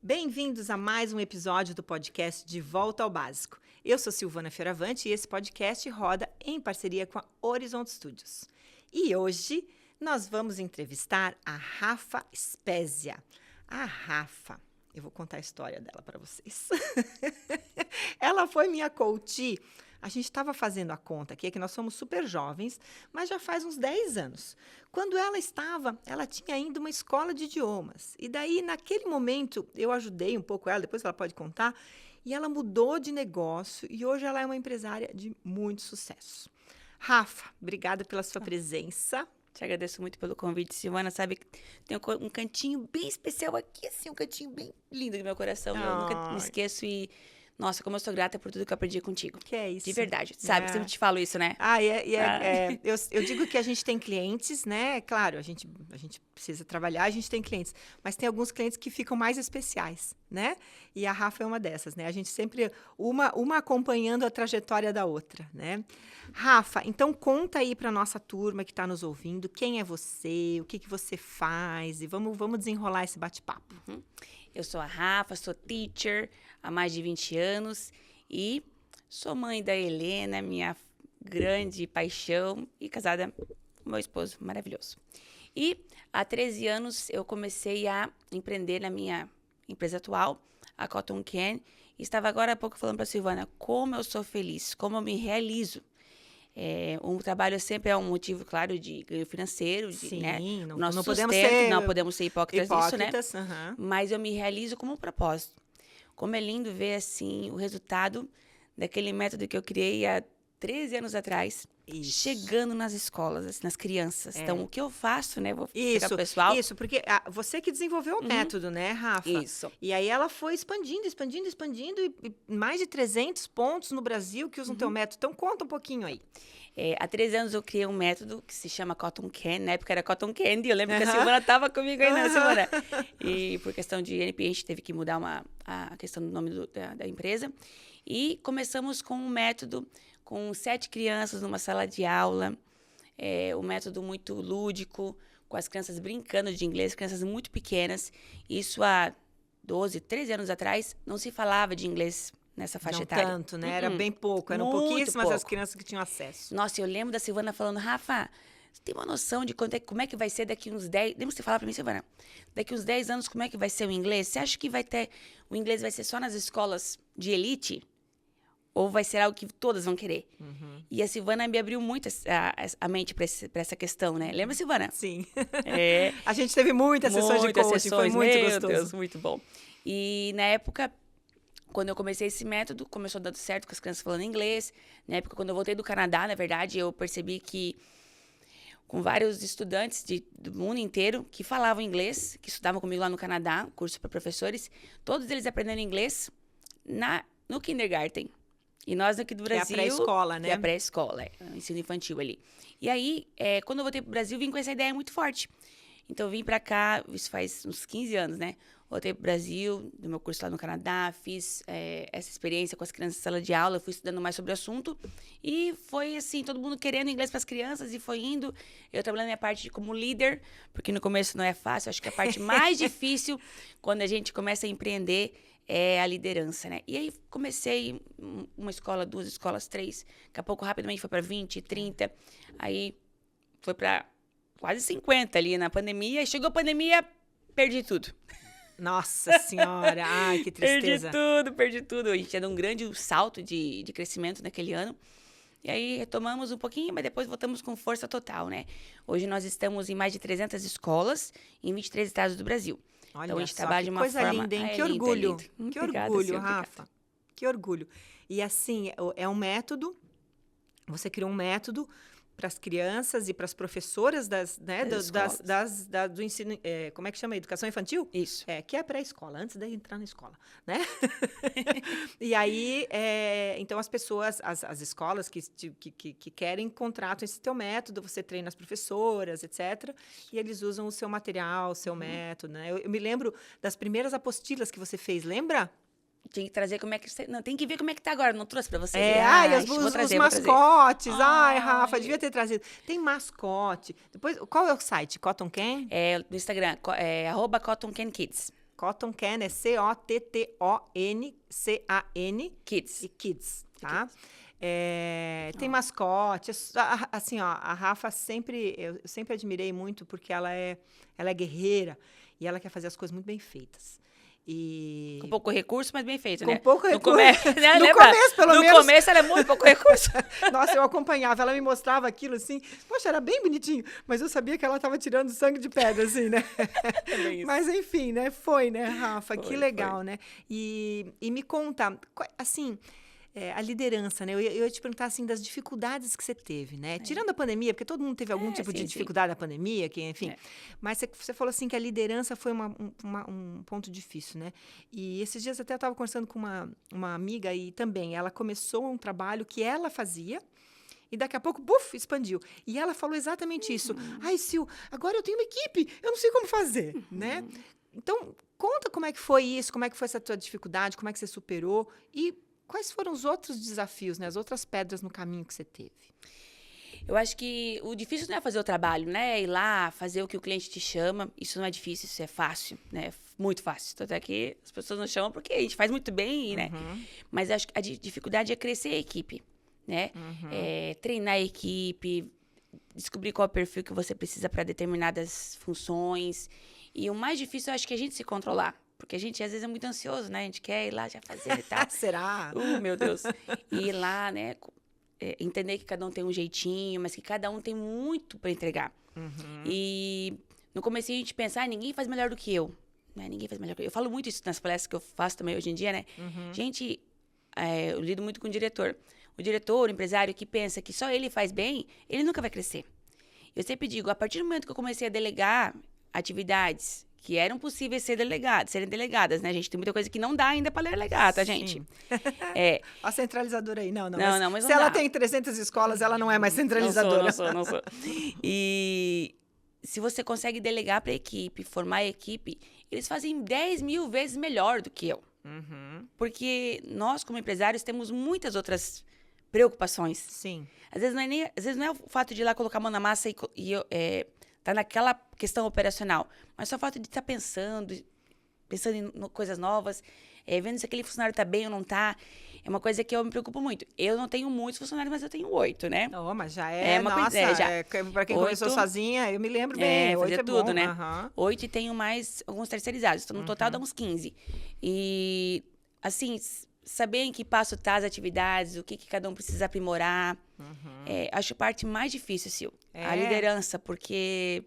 Bem-vindos a mais um episódio do podcast De Volta ao Básico. Eu sou Silvana Fioravante e esse podcast roda em parceria com a Horizonte Studios. E hoje nós vamos entrevistar a Rafa Spezia. A Rafa, eu vou contar a história dela para vocês. Ela foi minha coach. A gente estava fazendo a conta aqui, é que nós somos super jovens, mas já faz uns 10 anos. Quando ela tinha ainda uma escola de idiomas. E daí, naquele momento, eu ajudei um pouco ela, depois ela pode contar, e ela mudou de negócio e hoje ela é uma empresária de muito sucesso. Rafa, obrigada pela sua presença. Te agradeço muito pelo convite, Silvana. Sabe que tem um cantinho bem especial aqui, assim, um cantinho bem lindo do meu coração. Eu nunca me esqueço e... Nossa, como eu sou grata por tudo que eu aprendi contigo. Que é isso. De verdade. Sabe, sempre te falo isso, né? Eu digo que a gente tem clientes, né? Claro, a gente precisa trabalhar, a gente tem clientes. Mas tem alguns clientes que ficam mais especiais, né? E a Rafa é uma dessas, né? A gente sempre, uma acompanhando a trajetória da outra, né? Rafa, então conta aí para nossa turma que está nos ouvindo, quem é você, o que você faz, e vamos desenrolar esse bate-papo. Eu sou a Rafa, sou teacher há mais de 20 anos e sou mãe da Helena, minha grande paixão, e casada com meu esposo maravilhoso. E há 13 anos eu comecei a empreender na minha empresa atual, a Cotton Can, e estava agora há pouco falando para a Silvana como eu sou feliz, como eu me realizo. Um trabalho sempre é um motivo, claro, de ganho financeiro, de, Sim, né, não podemos ser hipócritas disso, né? Uhum. Mas eu me realizo como um propósito. Como é lindo ver, assim, o resultado daquele método que eu criei há 13 anos atrás, chegando nas escolas, assim, nas crianças. Então, o que eu faço, né? Vou explicar pro pessoal. Isso, porque você que desenvolveu o método, né, Rafa? Isso. E aí ela foi expandindo, e mais de 300 pontos no Brasil que usam o teu método. Então, conta um pouquinho aí. Há 13 anos eu criei um método que se chama Cotton Can. Na época era Cotton Candy. Eu lembro que a Silvana estava comigo aí, né, Silvana? E por questão de NP, a gente teve que mudar a questão do nome da empresa. E começamos com um método com 7 crianças numa sala de aula. Um método muito lúdico, com as crianças brincando de inglês, crianças muito pequenas. Isso há 12, 13 anos atrás, não se falava de inglês nessa faixa etária. Não tanto, né? Era bem pouco. Eram Muito pouquíssimas pouco. as crianças que tinham acesso. Nossa, eu lembro da Silvana falando, Rafa, você tem uma noção de como é que vai ser daqui uns 10... Lembra você falar pra mim, Silvana? Daqui uns 10 anos, como é que vai ser o inglês? Você acha que o inglês vai ser só nas escolas de elite? Ou vai ser algo que todas vão querer? E a Silvana me abriu muito a mente pra essa questão, né? Lembra, Silvana? Sim. A gente teve muitas sessões de coaching, foi muito gostoso. Deus, muito bom. E na época, quando eu comecei esse método, começou dando certo com as crianças falando inglês. Na época, quando eu voltei do Canadá, na verdade, eu percebi que com vários estudantes do mundo inteiro que falavam inglês, que estudavam comigo lá no Canadá, curso para professores, todos eles aprendendo inglês no kindergarten. E nós aqui do Brasil... Que é a pré-escola, né? Que é a pré-escola, o ensino infantil ali. E aí, quando eu voltei pro Brasil, vim com essa ideia muito forte. Então, eu vim pra cá, isso faz uns 15 anos, né? Voltei pro Brasil, do meu curso lá no Canadá, fiz essa experiência com as crianças em sala de aula, fui estudando mais sobre o assunto. E foi assim, todo mundo querendo inglês para as crianças e foi indo. Eu trabalhando minha parte como líder, porque no começo não é fácil, acho que a parte mais difícil quando a gente começa a empreender é a liderança, né? E aí comecei uma escola, 2 escolas, 3. Daqui a pouco, rapidamente, foi para 20, 30. Aí foi para quase 50 ali na pandemia. E chegou a pandemia, perdi tudo. Nossa Senhora! Ai, que tristeza. Perdi tudo. A gente tinha dado um grande salto de crescimento naquele ano. E aí retomamos um pouquinho, mas depois voltamos com força total, né? Hoje nós estamos em mais de 300 escolas em 23 estados do Brasil. Olha então a gente só, trabalha de uma coisa forma... linda, hein? Que lindo, orgulho. lindo. Que Obrigada, orgulho, Sil, Rafa. obrigada. Que orgulho. E assim, é um método, você criou um método para as crianças e para as professoras do ensino, como é que chama? Educação infantil? Isso. Que é a pré-escola, antes de entrar na escola, né? E aí, então as pessoas, as escolas que querem contratam esse teu método, você treina as professoras, etc. E eles usam o seu material, o seu método, né? Eu me lembro das primeiras apostilas que você fez, lembra? Tinha que trazer como é que... Não, tem que ver como é que tá agora. Não trouxe pra você. Os mascotes. Ai, Rafa, devia ter trazido. Tem mascote. Depois, qual é o site? Cotton Can? No Instagram, @CottonCanKids. Cotton Can é Cottoncan, Kids. e Kids, tá? Tem mascote, assim, ó, a Rafa eu sempre admirei muito porque ela é guerreira e ela quer fazer as coisas muito bem feitas. E Com pouco recurso, mas bem feito, com né? pouco recurso. Né? No começo, pelo menos. No começo, era muito pouco recurso. Nossa, eu acompanhava, ela me mostrava aquilo assim, poxa, era bem bonitinho, mas eu sabia que ela estava tirando sangue de pedra, assim, né? Mas enfim, né? Foi, né, Rafa? Que legal, né? E me conta, assim, a liderança, né? Eu ia te perguntar, assim, das dificuldades que você teve, né? Tirando a pandemia, porque todo mundo teve algum tipo de dificuldade na pandemia, que, enfim. Mas você falou, assim, que a liderança foi um ponto difícil, né? E esses dias até eu estava conversando com uma amiga e também ela começou um trabalho que ela fazia e daqui a pouco, buf, expandiu. E ela falou exatamente isso. Ai, Sil, agora eu tenho uma equipe, eu não sei como fazer, né? Então, conta como é que foi isso, como é que foi essa tua dificuldade, como é que você superou e quais foram os outros desafios, né? As outras pedras no caminho que você teve? Eu acho que o difícil não é fazer o trabalho, né? Ir lá, fazer o que o cliente te chama. Isso não é difícil, isso é fácil, né? Muito fácil. Tanto é que as pessoas não chamam porque a gente faz muito bem, né? Mas acho que a dificuldade é crescer a equipe, né? Treinar a equipe, descobrir qual é o perfil que você precisa para determinadas funções. E o mais difícil, eu acho que é a gente se controlar. Porque a gente, às vezes, é muito ansioso, né? A gente quer ir lá já fazer e tal. Será? Meu Deus. E ir lá, né? Entender que cada um tem um jeitinho, mas que cada um tem muito para entregar. E no começo a gente pensa, ninguém faz melhor do que eu. Né? Ninguém faz melhor do que eu. Eu falo muito isso nas palestras que eu faço também hoje em dia, né? Gente, eu lido muito com o diretor. O diretor, o empresário que pensa que só ele faz bem, ele nunca vai crescer. Eu sempre digo, a partir do momento que eu comecei a delegar atividades que eram possíveis serem delegadas, né, gente? Tem muita coisa que não dá ainda para delegar, tá, gente? A centralizadora aí, não. Mas se não ela dá. tem 300 escolas, ela não é mais centralizadora. Não sou. E se você consegue delegar para a equipe, formar a equipe, eles fazem 10 mil vezes melhor do que eu. Porque nós, como empresários, temos muitas outras preocupações. Sim. Às vezes não é o fato de ir lá colocar a mão na massa e tá naquela questão operacional, mas só o fato de estar pensando em coisas novas, vendo se aquele funcionário tá bem ou não tá, é uma coisa que eu me preocupo muito. Eu não tenho muitos funcionários, mas eu tenho 8, né? Oh, mas já é uma nossa, coisa, para quem 8, começou sozinha, eu me lembro bem, 8 é tudo, bom. né? 8 e tenho mais alguns terceirizados, então no total dá uns 15. E, assim, saber em que passo tá as atividades, o que cada um precisa aprimorar, acho a parte mais difícil, Sil. A liderança, porque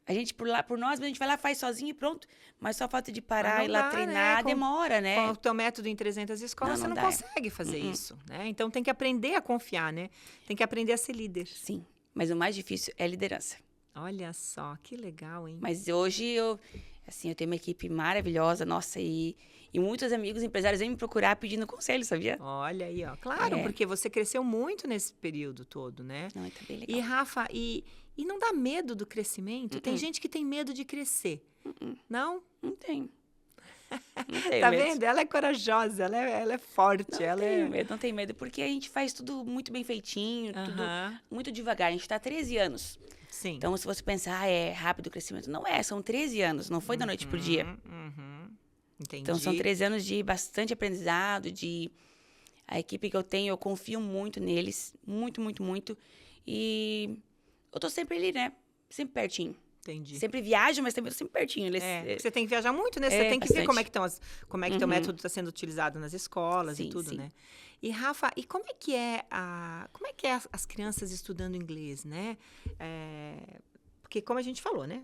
a gente, por nós, a gente vai lá, faz sozinho e pronto. Mas só o fato de parar e lá treinar, né? Demora, né? Com o teu método em 300 escolas, você não consegue fazer isso, né? Então, tem que aprender a confiar, né? Tem que aprender a ser líder. Sim, mas o mais difícil é a liderança. Olha só, que legal, hein? Mas hoje, eu tenho uma equipe maravilhosa, nossa, e muitos amigos empresários vêm me procurar pedindo conselho, sabia? Olha aí, ó. Claro, porque você cresceu muito nesse período todo, né? Não, tá bem legal. E, Rafa, e não dá medo do crescimento? Tem gente que tem medo de crescer. Não? Não tem. Tá vendo? Ela é corajosa, ela é forte. Não tem medo, porque a gente faz tudo muito bem feitinho, tudo muito devagar. A gente tá há 13 anos. Sim. Então, se você pensar, é rápido o crescimento. Não são 13 anos, não foi da noite pro dia. Entendi. Então, são 13 anos de bastante aprendizado, a equipe que eu tenho, eu confio muito neles, muito, muito, muito. E eu tô sempre ali, né? Sempre pertinho. Entendi. Sempre viajo, mas também tô sempre pertinho. Você tem que viajar muito, né? Você tem que ver como é que teu método está sendo utilizado nas escolas e tudo, né? E, Rafa, e como é que é as crianças estudando inglês, né? Porque, como a gente falou, né?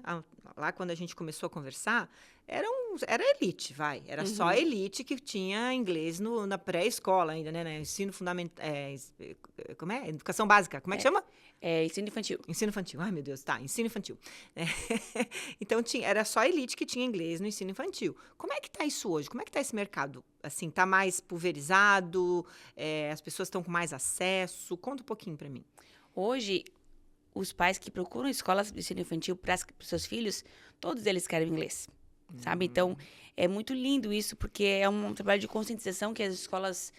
Lá, quando a gente começou a conversar, era elite, vai. Era só a elite que tinha inglês na pré-escola ainda, né? Ensino fundamental. Como é? Educação básica. Como é que chama? Ensino infantil. Ensino infantil. Ai, meu Deus. Tá, ensino infantil. Então, era só a elite que tinha inglês no ensino infantil. Como é que tá isso hoje? Como é que tá esse mercado? Assim, tá mais pulverizado? As pessoas estão com mais acesso? Conta um pouquinho para mim. Hoje, os pais que procuram escolas de ensino infantil para os seus filhos, todos eles querem inglês, sabe? Então, é muito lindo isso, porque é um trabalho de conscientização que as escolas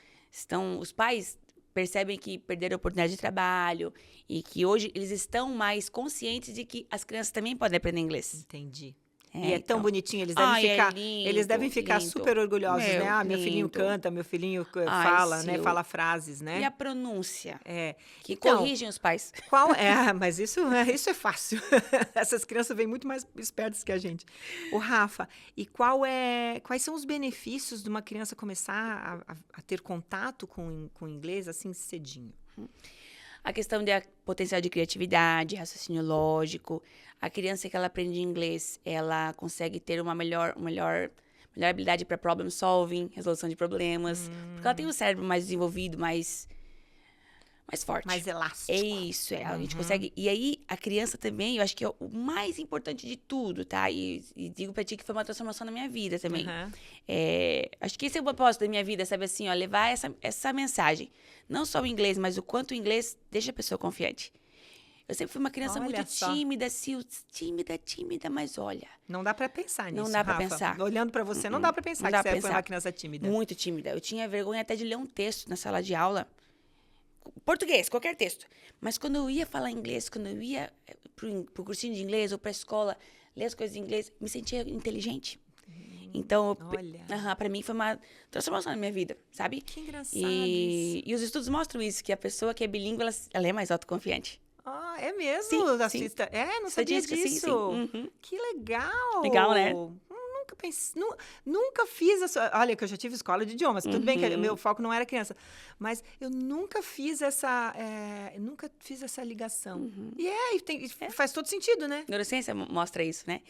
os pais percebem que perderam a oportunidade de trabalho e que hoje eles estão mais conscientes de que as crianças também podem aprender inglês. Entendi. E é tão então. bonitinho, eles Ai, devem é ficar, lindo, eles devem ficar lindo. super orgulhosos, né? Meu, Ah, meu filhinho lindo. canta, meu filhinho Ai, fala, né? Sil. Fala frases, E né? a pronúncia, É. que Então, corrigem os pais. qual é? Mas isso é fácil. Essas crianças vêm muito mais espertas que a gente. O Rafa, e quais são os benefícios de uma criança começar a ter contato com o inglês assim cedinho? A questão de potencial de criatividade, raciocínio lógico. A criança que ela aprende inglês, ela consegue ter uma melhor habilidade para problem solving, resolução de problemas. Porque ela tem o cérebro mais desenvolvido, mais forte. Mais elástico. É isso, a gente consegue. E aí, a criança também, eu acho que é o mais importante de tudo, tá? E digo pra ti que foi uma transformação na minha vida também. Uhum. Acho que esse é o propósito da minha vida, sabe assim, ó, levar essa mensagem. Não só o inglês, mas o quanto o inglês deixa a pessoa confiante. Eu sempre fui uma criança Olha muito só. tímida, Sil, tímida, mas olha, Não dá pra pensar nisso, não dá pra Rafa. pensar. Olhando pra você, não dá pra pensar Não que dá pra você foi uma pensar. criança tímida. Muito tímida. Eu tinha vergonha até de ler um texto na sala de aula. Português, qualquer texto. Mas quando eu ia falar inglês, quando eu ia pro cursinho de inglês ou pra escola, ler as coisas em inglês, me sentia inteligente. Então, Olha. pra mim foi uma transformação na minha vida, sabe? Que engraçado E os estudos mostram isso, que a pessoa que é bilíngue, ela é mais autoconfiante. Ah, é mesmo? Sim, Assista. É, não sabia Estatística, disso. sim. Uhum. Que legal. Legal, né? Nunca pensei, nunca fiz essa. Olha, que eu já tive escola de idiomas. Tudo bem que meu foco não era criança, mas eu nunca fiz essa ligação. Faz todo sentido, né? Neurociência mostra isso, né?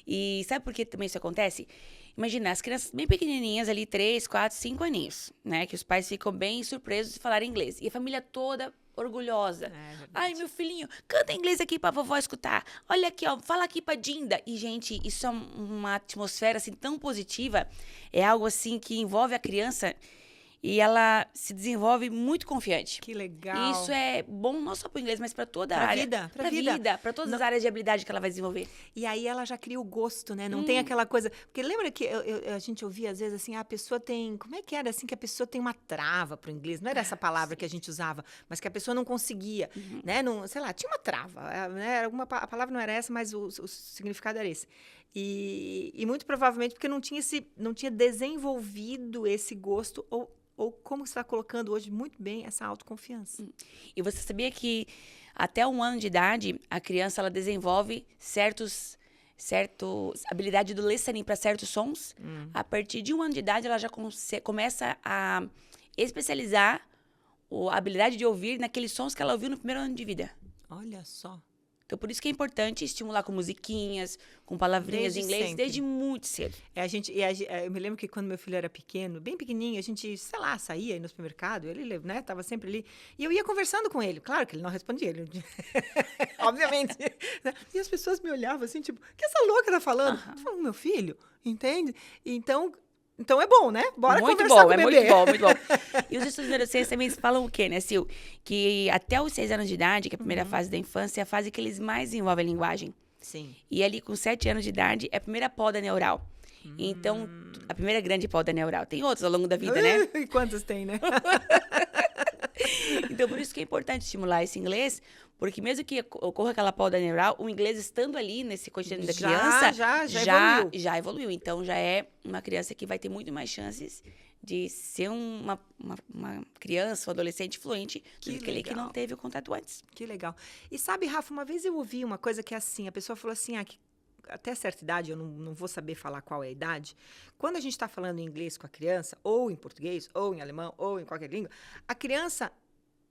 E sabe por que também isso acontece? Imagina, as crianças bem pequenininhas ali, 3, 4, 5 aninhos, né? Que os pais ficam bem surpresos de falar inglês. E a família toda orgulhosa. verdade. Ai, meu filhinho, canta inglês aqui pra vovó escutar. Olha aqui, ó, fala aqui pra Dinda. E, gente, isso é uma atmosfera, assim, tão positiva. É algo, assim, que envolve a criança e ela se desenvolve muito confiante. Que legal. E isso é bom não só pro inglês, mas pra toda a Pra área. vida, pra pra vida. pra todas as áreas de habilidade que ela vai desenvolver. E aí ela já cria o gosto, né? Não tem aquela coisa. Porque lembra que a gente ouvia às vezes assim, a pessoa tem. Como é que era assim? Que a pessoa tem uma trava pro inglês. Não era essa palavra que a gente usava, mas que a pessoa não conseguia, né? Não, sei lá, tinha uma trava. Né? A palavra não era essa, mas o significado era esse. E muito provavelmente porque não tinha desenvolvido esse gosto ou como você está colocando hoje muito bem essa autoconfiança. E você sabia que até 1 ano de idade, a criança ela desenvolve certas habilidade do listening para certos sons. A partir de 1 ano de idade, ela já começa a especializar a habilidade de ouvir naqueles sons que ela ouviu no primeiro ano de vida. Olha só. Então, por isso que é importante estimular com musiquinhas, com palavrinhas em inglês, sempre. desde muito cedo. Eu me lembro que quando meu filho era pequeno, bem pequenininho, a gente, sei lá, saía aí no supermercado, ele, né, tava sempre ali, e eu ia conversando com ele. Claro que ele não respondia, ele, obviamente. Né? E as pessoas me olhavam assim, tipo, o que essa louca tá falando? Eu tô falando, meu filho, entende? Então é bom, né? Bora muito conversar bom, com o bebê. muito bom. E os estudos de neurociência também falam o quê, né, Sil? Que até os 6 anos de idade, que é a primeira fase da infância, é a fase que eles mais desenvolvem a linguagem. Sim. E ali com 7 anos de idade é a primeira poda neural. Então, a primeira grande poda neural. Tem outros ao longo da vida, né? E quantas tem, né? Então, por isso que é importante estimular esse inglês, porque mesmo que ocorra aquela poda neural, o inglês estando ali nesse cotidiano da criança, já evoluiu. Então, já é uma criança que vai ter muito mais chances de ser uma criança ou adolescente fluente do que aquele que não teve o contato antes. Que legal. E sabe, Rafa, uma vez eu ouvi uma coisa que é assim, a pessoa falou assim, que até certa idade, eu não vou saber falar qual é a idade, quando a gente está falando em inglês com a criança, ou em português, ou em alemão, ou em qualquer língua, a criança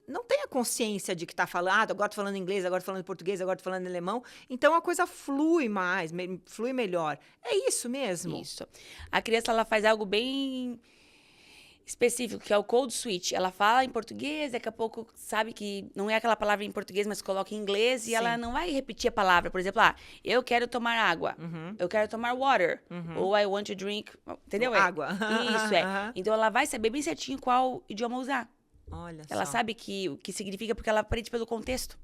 não tem a consciência de que está falando, agora estou falando inglês, agora estou falando português, agora estou falando alemão, então a coisa flui mais, flui melhor. É isso mesmo? Isso. A criança, ela faz algo bem específico, que é o code switch. Ela fala em português, daqui a pouco sabe que não é aquela palavra em português, mas coloca em inglês, e ela não vai repetir a palavra. Por exemplo, eu quero tomar água, eu quero tomar water, ou I want to drink, entendeu? Água. Isso, Então, ela vai saber bem certinho qual idioma usar. Olha Ela só. sabe o que significa porque ela aprende pelo contexto.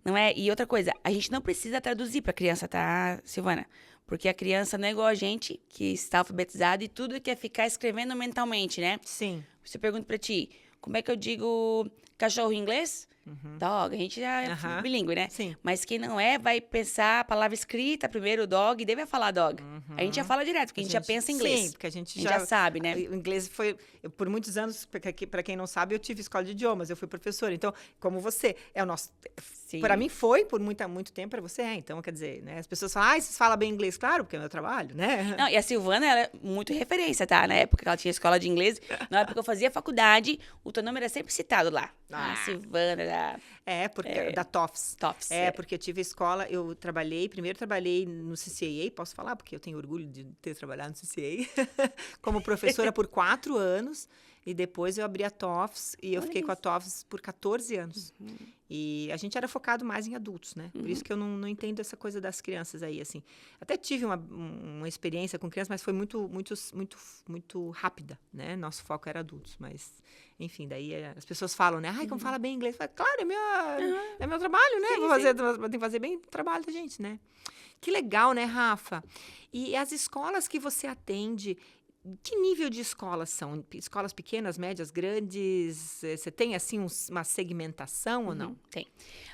Não é? E outra coisa, a gente não precisa traduzir para a criança, tá, Silvana? Porque a criança não é igual a gente, que está alfabetizado e tudo quer ficar escrevendo mentalmente, né? Sim. Se eu pergunto para ti, como é que eu digo cachorro em inglês? Dog, a gente já é bilíngue, né? Sim. Mas quem não é, vai pensar a palavra escrita primeiro, dog, e daí vai falar dog. A gente já fala direto, porque a gente já pensa em inglês. Sim, porque a gente já sabe, né? O inglês foi... por muitos anos, para quem não sabe, eu tive escola de idiomas, eu fui professora. Então, como você, é o nosso... Para mim foi, por muito tempo, para você é. Então, quer dizer, né? As pessoas falam, vocês falam bem inglês? Claro, porque é meu trabalho, né? Não, e a Silvana era muito referência, tá? Na época que ela tinha escola de inglês, na época que eu fazia faculdade, o teu nome era sempre citado lá. Silvana da... porque da TOEFS. TOEFS. Porque eu tive escola, primeiro trabalhei no CCAA, posso falar, porque eu tenho orgulho de ter trabalhado no CCAA, como professora por 4 anos, e depois eu abri a TOEFS, e eu fiquei com a TOEFS por 14 anos. E a gente era focado mais em adultos, né? Por isso que eu não entendo essa coisa das crianças aí, assim. Até tive uma experiência com crianças, mas foi muito rápida, né? Nosso foco era adultos, mas... Enfim, daí as pessoas falam, né? Como fala bem inglês? Falo, claro, é meu trabalho, né? Tem que fazer bem o trabalho da gente, né? Que legal, né, Rafa? E as escolas que você atende, que nível de escolas são? Escolas pequenas, médias, grandes? Você tem, assim, uma segmentação ou não? Tem.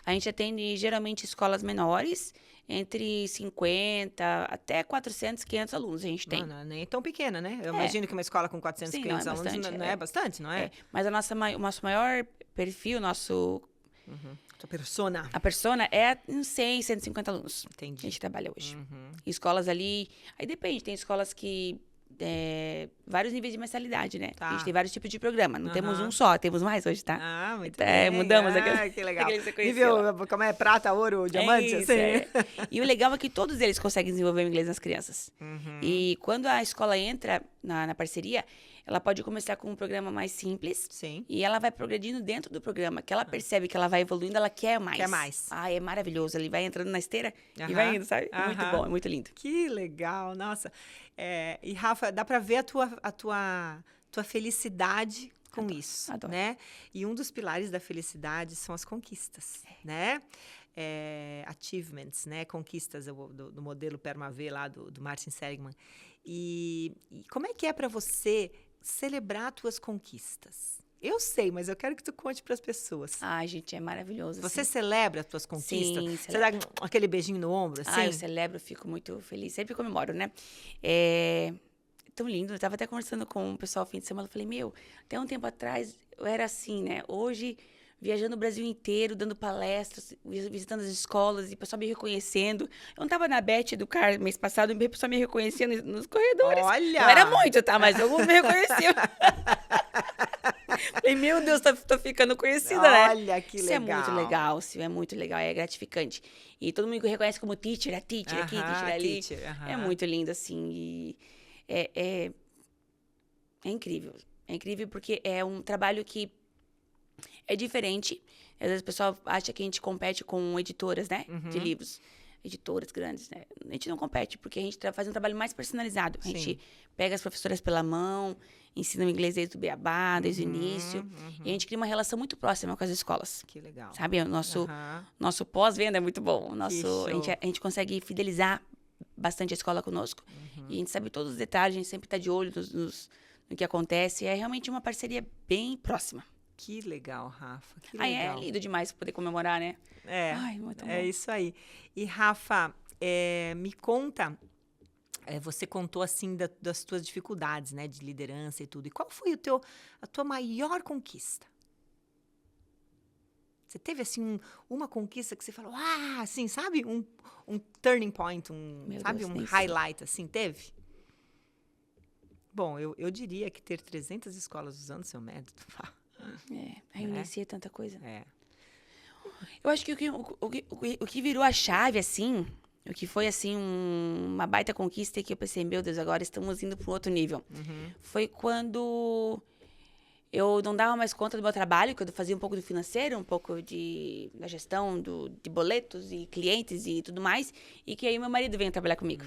A gente atende, geralmente, escolas menores, entre 50 até 400, 500 alunos a gente tem. Não, nem tão pequena, né? Eu imagino que uma escola com 400, 500 alunos não é bastante, não é? Mas o nosso maior perfil, Sua persona. A persona é uns 100, 150 alunos. Entendi. Que a gente trabalha hoje. Escolas ali... Aí depende, tem escolas que... vários níveis de mensalidade, né? A gente tem vários tipos de programa. Não temos um só, temos mais hoje, tá? Muito bem. Mudamos que legal. Nível, como é? Prata, ouro, diamante, isso, assim. E o legal é que todos eles conseguem desenvolver o inglês nas crianças. E quando a escola entra na parceria, ela pode começar com um programa mais simples. Sim. E ela vai progredindo dentro do programa, que ela percebe que ela vai evoluindo, ela quer mais. Quer mais. É maravilhoso. Ele vai entrando na esteira e vai indo, sabe? É muito bom, é muito lindo. Que legal, nossa. E, Rafa, dá pra ver a tua felicidade com isso, adoro. Né? E um dos pilares da felicidade são as conquistas, né? Achievements, né? Conquistas do modelo PERMA-V lá do Martin Seligman. E como é que é para você celebrar tuas conquistas? Eu sei, mas eu quero que tu conte para as pessoas. Gente, é maravilhoso. Você celebra as tuas conquistas? Sim, você dá aquele beijinho no ombro, assim? Eu celebro, fico muito feliz. Sempre comemoro, né? É tão lindo. Eu tava até conversando com o pessoal no fim de semana. Eu falei, até um tempo atrás eu era assim, né? Hoje, viajando o Brasil inteiro, dando palestras, visitando as escolas e o pessoal me reconhecendo. Eu não tava na Beth Educar mês passado e o pessoal me reconhecendo nos corredores. Olha! Não era muito, tá? Mas alguns me reconheciam. Falei, meu Deus, tô ficando conhecida, né? Olha, que legal. Isso é muito legal, é muito legal, é gratificante. E todo mundo me reconhece como teacher, teacher aqui, teacher ali. É muito lindo, assim, e é incrível. É incrível porque é um trabalho que é diferente. Às vezes o pessoal acha que a gente compete com editoras, né? De livros. Editoras grandes, né? A gente não compete, porque a gente faz um trabalho mais personalizado. A gente pega as professoras pela mão, ensina o inglês desde o beabá, desde o início. E a gente cria uma relação muito próxima com as escolas. Que legal. Sabe? O nosso pós-venda é muito bom. A gente consegue fidelizar bastante a escola conosco. E a gente sabe todos os detalhes, a gente sempre está de olho no que acontece. É realmente uma parceria bem próxima. Que legal, Rafa. Que legal. É lindo demais poder comemorar, né? Muito bom. É isso aí. E, Rafa, me conta, você contou, assim, das tuas dificuldades, né? De liderança e tudo. E qual foi a tua maior conquista? Você teve, assim, uma conquista que você falou, assim, sabe? Um turning point, um highlight, assim, teve? Bom, eu diria que ter 300 escolas usando o seu método... Aí inicia tanta coisa. Eu acho que o que virou a chave, assim, o que foi, assim, uma baita conquista e que eu pensei, meu Deus, agora estamos indo para um outro nível. Foi quando eu não dava mais conta do meu trabalho, que eu fazia um pouco do financeiro, um pouco da gestão de boletos e clientes e tudo mais, e que aí meu marido veio trabalhar comigo.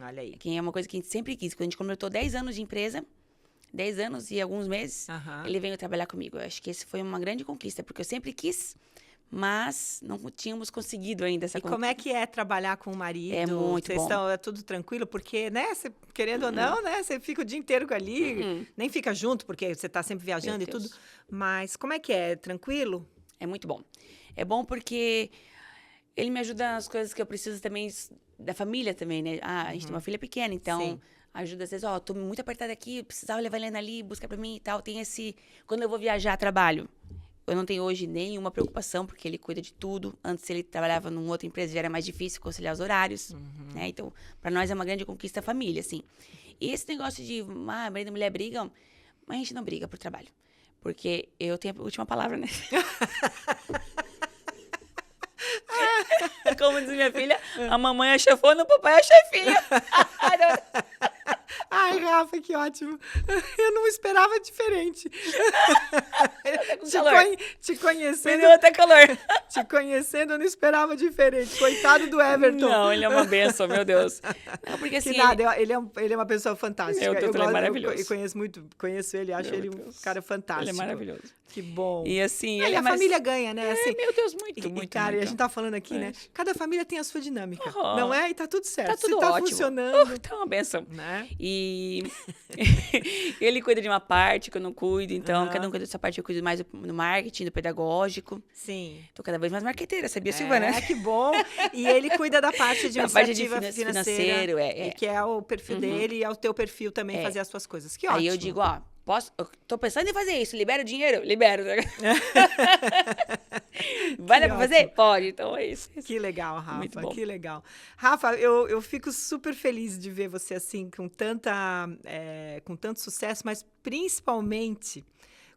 Olha aí. Que é uma coisa que a gente sempre quis. Quando a gente completou 10 anos de empresa... 10 anos e alguns meses, ele veio trabalhar comigo. Eu acho que esse foi uma grande conquista, porque eu sempre quis, mas não tínhamos conseguido ainda essa conquista. E como é que é trabalhar com o marido? É muito bom. É tudo tranquilo? Porque, né, querendo ou não, né, você fica o dia inteiro ali, nem fica junto, porque você está sempre viajando e tudo. Mas como é que é? Tranquilo? É muito bom. É bom porque ele me ajuda nas coisas que eu preciso também, da família também, né? A gente tem uma filha pequena, então Sim. ajuda às vezes, tô muito apertada aqui, precisava levar a Helena ali, buscar pra mim e tal. Tem esse... Quando eu vou viajar, trabalho. Eu não tenho hoje nenhuma preocupação, porque ele cuida de tudo. Antes ele trabalhava numa outra empresa, já era mais difícil conciliar os horários, né? Então, pra nós é uma grande conquista a família, assim. E esse negócio de, marido e mulher brigam, mas a gente não briga por trabalho. Porque eu tenho a última palavra, né? Como diz minha filha, a mamãe é chefona, o papai é chefinha. Ai, Rafa, que ótimo. Eu não esperava diferente. Com calor. Te conhecendo, Me deu até calor. te conhecendo, eu não esperava diferente. Coitado do Everton. Não, ele é uma benção, meu Deus. Não, porque assim... Que nada, ele é uma pessoa fantástica. Meu Deus, ele é maravilhoso. Eu conheço ele, acho Meu ele um Deus. cara fantástico. Ele é maravilhoso. Que bom. E assim... Aí ele a é mais... família ganha, né? Assim, Meu Deus, muito, muito, cara, muito. e a gente tá falando aqui, né? Cada família tem a sua dinâmica, Uhum. não é? E tá tudo certo. Tá tudo Se tá ótimo. funcionando, Tá uma benção. né? E ele cuida de uma parte que eu não cuido, então Aham. cada um cuida da sua parte, eu cuido mais do marketing, do pedagógico. Sim. Tô cada vez mais marqueteira, sabia, Silvana? É, que bom. E ele cuida da parte de Da parte de administrativa financeiro, e que é o perfil dele e é o teu perfil também fazer as suas coisas. Que ótimo. Aí eu digo, eu tô pensando em fazer isso, libera o dinheiro? Libero. Vai dar pra fazer? Pode, então é isso. Que legal, Rafa, Muito bom. que legal. Rafa, eu fico super feliz de ver você assim, com tanto sucesso, mas principalmente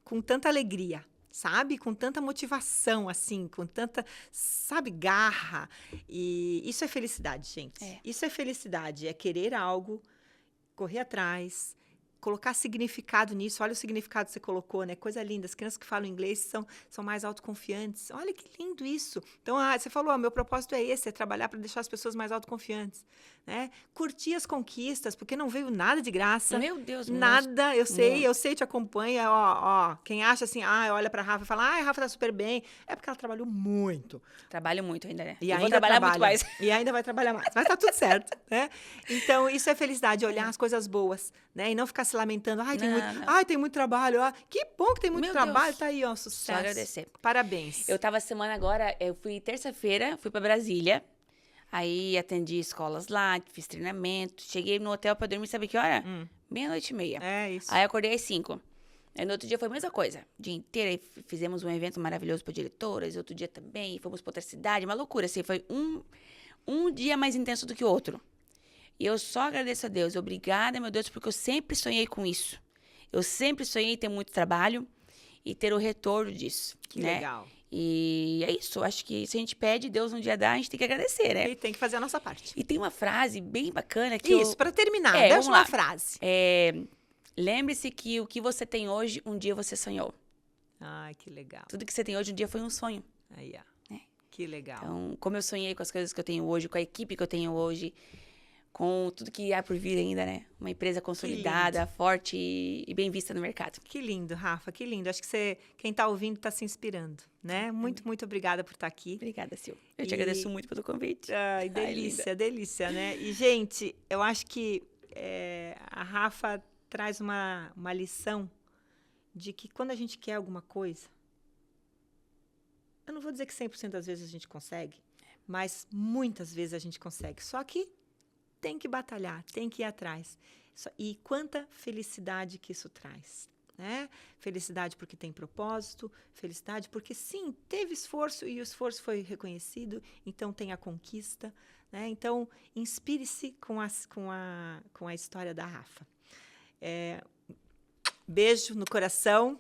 com tanta alegria, sabe? Com tanta motivação, assim, com tanta, sabe, garra. E isso é felicidade, gente. É. Isso é felicidade, é querer algo, correr atrás, colocar significado nisso. Olha o significado que você colocou, né? Coisa linda. As crianças que falam inglês são mais autoconfiantes. Olha que lindo isso. Então, você falou, meu propósito é esse, é trabalhar para deixar as pessoas mais autoconfiantes, né? Curtir as conquistas, porque não veio nada de graça. Meu Deus, Nada, eu sei, te acompanha, quem acha assim, olha pra Rafa e fala, a Rafa tá super bem, é porque ela trabalhou muito. Trabalho muito ainda, né? E Eu ainda vou trabalhar muito mais. E ainda vai trabalhar mais, mas tá tudo certo, né? Então, isso é felicidade, olhar as coisas boas, né? E não ficar se lamentando, tem muito trabalho, que bom que tem muito Meu trabalho, Deus. tá aí, sucesso. Só agradecer. Parabéns. Eu tava semana agora, eu fui terça-feira, fui pra Brasília, aí atendi escolas lá, fiz treinamento, cheguei no hotel pra dormir, sabe que hora? 00:30. É isso. Aí acordei às 5. Aí no outro dia foi a mesma coisa. O dia inteiro, aí fizemos um evento maravilhoso para diretoras, outro dia também, fomos pra outra cidade, uma loucura, assim, foi um dia mais intenso do que o outro. E eu só agradeço a Deus, obrigada, meu Deus, porque eu sempre sonhei com isso. Eu sempre sonhei em ter muito trabalho e ter o retorno disso, Que né? legal. E é isso, acho que se a gente pede, Deus um dia dá, a gente tem que agradecer, né? E tem que fazer a nossa parte. E tem uma frase bem bacana que Isso, para terminar, É, deixa vamos uma lá. frase. Lembre-se que o que você tem hoje, um dia você sonhou. Ai, que legal. Tudo que você tem hoje, um dia foi um sonho. Aí, É. Que legal. Então, como eu sonhei com as coisas que eu tenho hoje, com a equipe que eu tenho hoje, com tudo que há por vir ainda, né? Uma empresa consolidada, forte e bem vista no mercado. Que lindo, Rafa, que lindo. Acho que quem está ouvindo está se inspirando, né? Muito, muito obrigada por estar aqui. Obrigada, Sil. Eu te agradeço muito pelo convite. Ai, delícia, delícia, né? E, gente, eu acho que a Rafa traz uma lição de que quando a gente quer alguma coisa, eu não vou dizer que 100% das vezes a gente consegue, mas muitas vezes a gente consegue. Só que tem que batalhar, tem que ir atrás. E quanta felicidade que isso traz, né? Felicidade porque tem propósito, felicidade porque, sim, teve esforço e o esforço foi reconhecido, então tem a conquista, né? Então, inspire-se com a história da Rafa. Beijo no coração.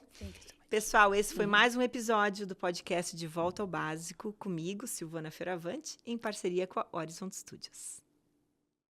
Pessoal, esse foi mais um episódio do podcast De Volta ao Básico, comigo, Silvana Fioravante, em parceria com a Horizont Studios.